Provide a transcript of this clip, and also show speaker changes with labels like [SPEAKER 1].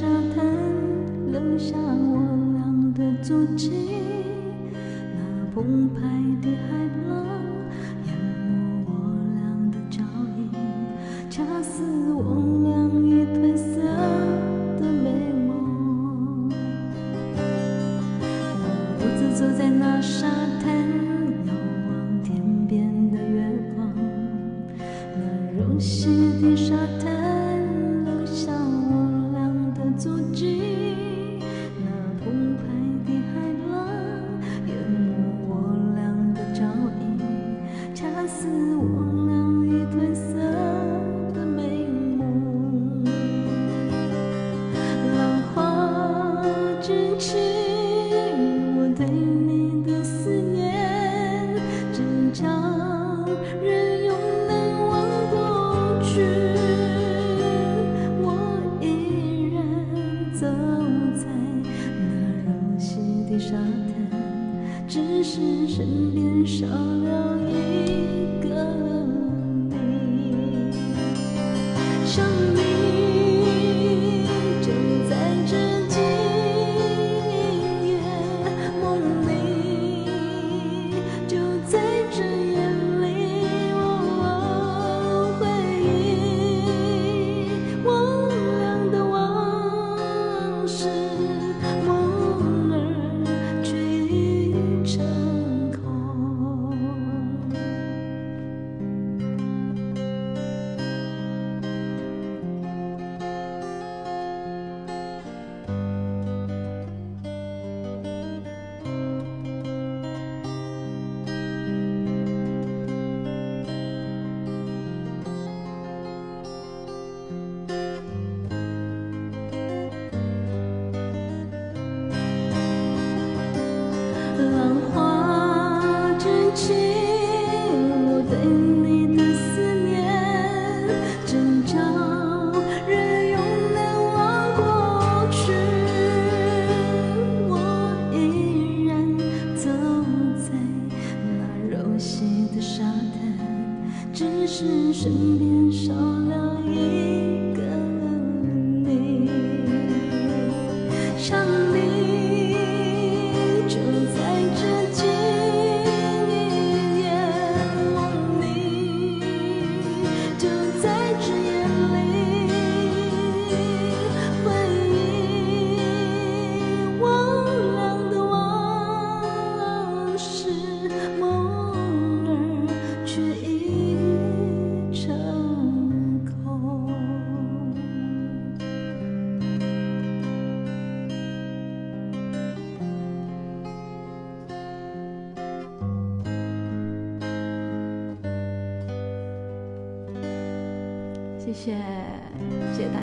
[SPEAKER 1] 沙滩，留下我俩的足迹。那澎湃的海浪淹没我俩的脚印，掐死我俩已褪色的美梦。我独自走在那沙滩，遥望天边的月光。那柔细的沙滩留下我俩的足迹，那澎湃的海浪淹没我俩的脚印，掐死我俩已褪色的美梦。浪花卷起我对你的思念，真叫人永难忘过去。我依然走在那柔细的沙滩，只是身边少了一个你。想你就在这静夜梦里，就在这夜里，回忆我俩的往事，梦儿却已成空。浪花卷起我对你的思念，真叫人永难忘过去。我依然走在那柔细的沙滩，只是身边少了一个你。想你就在这静夜梦里，就在这夜里，回忆我俩的往事，梦儿却已成空。谢谢，谢谢大家。